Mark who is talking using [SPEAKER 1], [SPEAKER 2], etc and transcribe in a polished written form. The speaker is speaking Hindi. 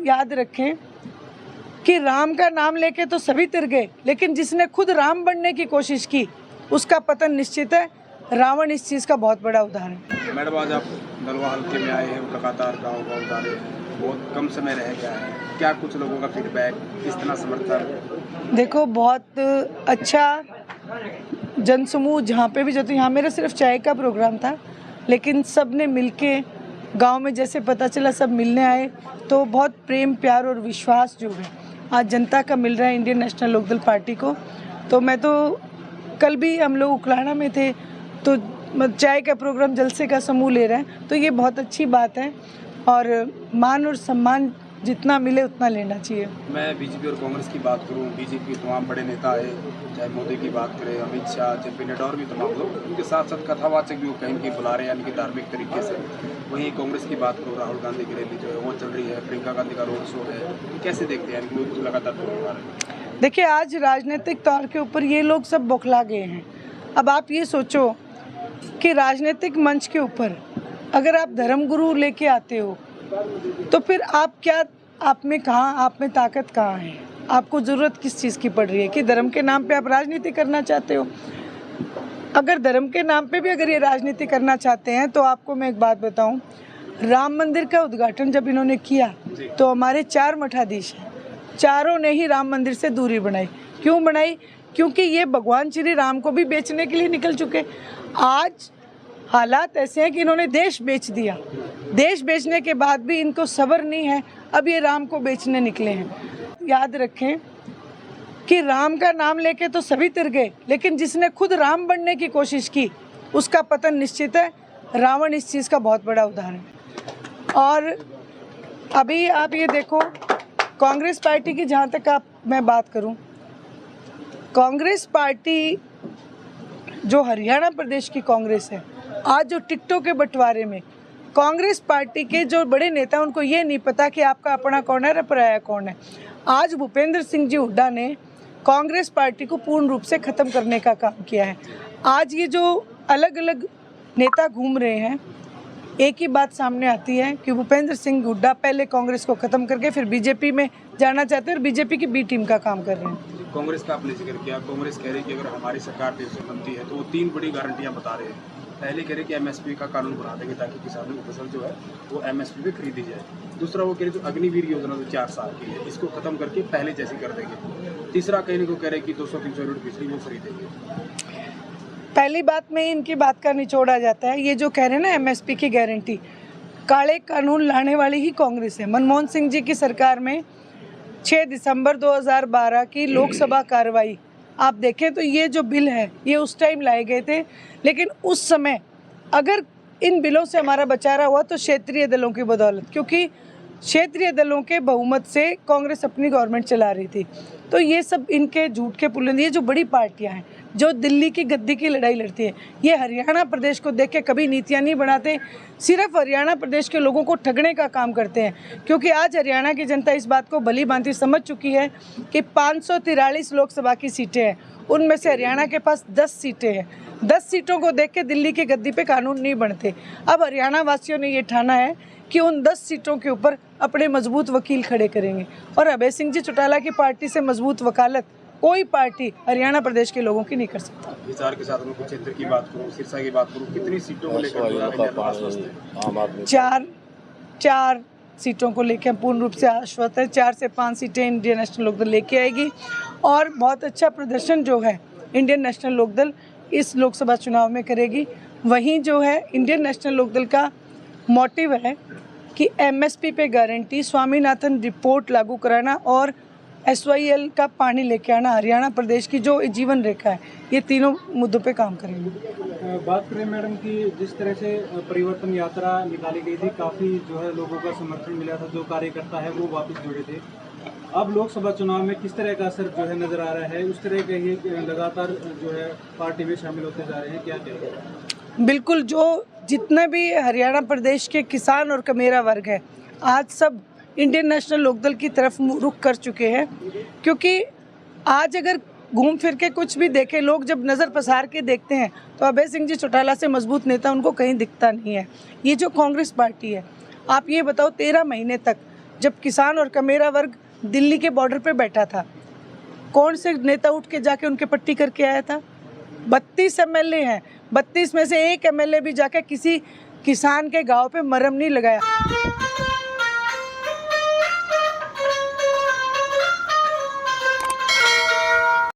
[SPEAKER 1] याद रखें कि राम का नाम लेके तो सभी तिर गए, लेकिन जिसने खुद राम बनने की कोशिश की उसका पतन निश्चित है। रावण इस चीज़ का बहुत बड़ा उदाहरण है।
[SPEAKER 2] मैडम, आज आप नलवा हल्के में आए हैं, लगातार गाँव उतारे हैं, बहुत कम समय रह गया है, क्या कुछ लोगों का फीडबैक, किस तरह समर्थन?
[SPEAKER 1] देखो, बहुत अच्छा जनसमूह जहाँ पे भी जाते, यहाँ मेरा सिर्फ चाय का प्रोग्राम था, लेकिन सब ने मिलके गांव में जैसे पता चला सब मिलने आए, तो बहुत प्रेम प्यार और विश्वास जो है आज जनता का मिल रहा है इंडियन नेशनल लोकदल पार्टी को। तो मैं तो कल भी हम लोग उकलाना में थे, तो चाय का प्रोग्राम जलसे का समूह ले रहे हैं, तो ये बहुत अच्छी बात है और मान और सम्मान जितना मिले उतना लेना चाहिए।
[SPEAKER 2] मैं बीजेपी और कांग्रेस की बात करूं, बीजेपी के तमाम बड़े नेता आए, चाहे मोदी की बात करें, अमित शाह, जेपी नड्डा और भी तमाम लोग, उनके साथ साथ कथावाचक भी वो कहीं की बुला रहे हैं, यानी कि धार्मिक तरीके से। वहीं कांग्रेस की बात करूँ, राहुल गांधी की रैली जो है वो चल रही है, प्रियंका गांधी का रोड शो है, कैसे देखते हैं कि लगातार बुला रहे हैं?
[SPEAKER 1] देखिए, आज राजनीतिक तौर के ऊपर ये लोग सब बौखला गए हैं। अब आप ये सोचो कि राजनीतिक मंच के ऊपर अगर आप धर्मगुरु लेके आते हो तो फिर आप में ताकत कहाँ है? आपको ज़रूरत किस चीज़ की पड़ रही है कि धर्म के नाम पे आप राजनीति करना चाहते हो? अगर धर्म के नाम पे भी अगर ये राजनीति करना चाहते हैं तो आपको मैं एक बात बताऊं, राम मंदिर का उद्घाटन जब इन्होंने किया तो हमारे 4 मठाधीश हैं, चारों ने ही राम मंदिर से दूरी बनाई। क्यों बनाई? क्योंकि ये भगवान श्री राम को भी बेचने के लिए निकल चुके। आज हालात ऐसे हैं कि इन्होंने देश बेच दिया, देश बेचने के बाद भी इनको सब्र नहीं है, अब ये राम को बेचने निकले हैं। याद रखें कि राम का नाम लेके तो सभी तिर गए, लेकिन जिसने खुद राम बनने की कोशिश की उसका पतन निश्चित है। रावण इस चीज़ का बहुत बड़ा उदाहरण है। और अभी आप ये देखो, कांग्रेस पार्टी की जहाँ तक मैं बात करूँ, कांग्रेस पार्टी जो हरियाणा प्रदेश की कांग्रेस है, आज जो टिकटों के बंटवारे में कांग्रेस पार्टी के जो बड़े नेता उनको ये नहीं पता कि आपका अपना कौन है, पराया कौन है। आज भूपेंद्र सिंह जी हुड्डा ने कांग्रेस पार्टी को पूर्ण रूप से ख़त्म करने का काम किया है। आज ये जो अलग अलग नेता घूम रहे हैं, एक ही बात सामने आती है कि भूपेंद्र सिंह हुड्डा पहले कांग्रेस को ख़त्म करके फिर बीजेपी में जाना चाहते हैं और बीजेपी की बी टीम का काम कर रहे हैं।
[SPEAKER 2] कांग्रेस का आपने जिक्र किया, कांग्रेस कह रही है कि अगर हमारी सरकार देश में बनती है तो वो 3 बड़ी गारंटियां बता रहे हैं। पहले कह रहे कि एमएसपी का कानून बना देंगे ताकि किसानों की फसल जो है वो एमएसपी पे खरीदी जाए। दूसरा वो कह रहे जो अग्निवीर योजना जो 4 साल की है, इसको खत्म करके पहले जैसी कर देंगे। तीसरा कहने को कह रहे कि 200-300 यूनिट बिजली वो खरीदेंगे।
[SPEAKER 1] पहली बात में इनकी बात का निचोड़ा जाता है, ये जो कह रहे हैं ना एमएसपी की गारंटी, काले कानून लाने वाली ही कांग्रेस है। मनमोहन सिंह जी की सरकार में 6 दिसंबर 2012 की लोकसभा कार्रवाई आप देखें तो ये जो बिल है ये उस टाइम लाए गए थे, लेकिन उस समय अगर इन बिलों से हमारा बचारा हुआ तो क्षेत्रीय दलों की बदौलत, क्योंकि क्षेत्रीय दलों के बहुमत से कांग्रेस अपनी गवर्नमेंट चला रही थी। तो ये सब इनके झूठ के पुलिंद, ये जो बड़ी पार्टियां हैं जो दिल्ली की गद्दी की लड़ाई लड़ती है, ये हरियाणा प्रदेश को देख के कभी नीतियाँ नहीं बनाते, सिर्फ हरियाणा प्रदेश के लोगों को ठगने का काम करते हैं। क्योंकि आज हरियाणा की जनता इस बात को भली भांति समझ चुकी है कि 543 लोकसभा की सीटें हैं, उनमें से हरियाणा के पास 10 सीटें हैं। 10 सीटों को देख के दिल्ली की गद्दी पे कानून नहीं बनते। अब हरियाणा वासियों ने ये ठाना है कि उन 10 सीटों के ऊपर अपने मजबूत वकील खड़े करेंगे, और अभय सिंह जी चौटाला की पार्टी से मजबूत वकालत कोई पार्टी हरियाणा प्रदेश के लोगों की नहीं कर सकता।
[SPEAKER 2] विचार के साथ मैं कुछ क्षेत्र की बात करूं, सिरसा की बात करूं, कितनी सीटों को लेकर
[SPEAKER 1] चार सीटों को लेकर पूर्ण रूप से आश्वस्त है। 4 से 5 सीटें इंडियन नेशनल लोकदल लेके आएगी, और बहुत अच्छा प्रदर्शन जो है इंडियन नेशनल लोकदल इस लोकसभा चुनाव में करेगी। वहीं जो है इंडियन नेशनल लोकदल का मोटिव है कि एमएसपी पे गारंटी, स्वामीनाथन रिपोर्ट लागू कराना और SYL का पानी लेके आना, हरियाणा प्रदेश की जो जीवन रेखा है, ये तीनों मुद्दों पे काम करेंगे।
[SPEAKER 3] बात करें मैडम कि जिस तरह से परिवर्तन यात्रा निकाली गई थी, काफ़ी जो है लोगों का समर्थन मिला था, जो कार्यकर्ता है वो वापस जुड़े थे। अब लोकसभा चुनाव में किस तरह का असर जो है नज़र आ रहा है? उस तरह के ही लगातार जो है पार्टी में शामिल होते जा रहे हैं, क्या कह रहे हैं?
[SPEAKER 1] बिल्कुल, जो जितने भी हरियाणा प्रदेश के किसान और कमेरा वर्ग है, आज सब इंडियन नेशनल लोकदल की तरफ रुख कर चुके हैं। क्योंकि आज अगर घूम फिर के कुछ भी देखें, लोग जब नज़र पसार के देखते हैं तो अभय सिंह जी चौटाला से मजबूत नेता उनको कहीं दिखता नहीं है। ये जो कांग्रेस पार्टी है, आप ये बताओ 13 महीने तक जब किसान और कमेरा वर्ग दिल्ली के बॉर्डर पे बैठा था? कौन से नेता उठ के जाके उनके पट्टी करके आया था? 32 एमएलए हैं, 32 में से एक एमएलए भी जाके किसी किसान के गांव पे मरहम नहीं लगाया।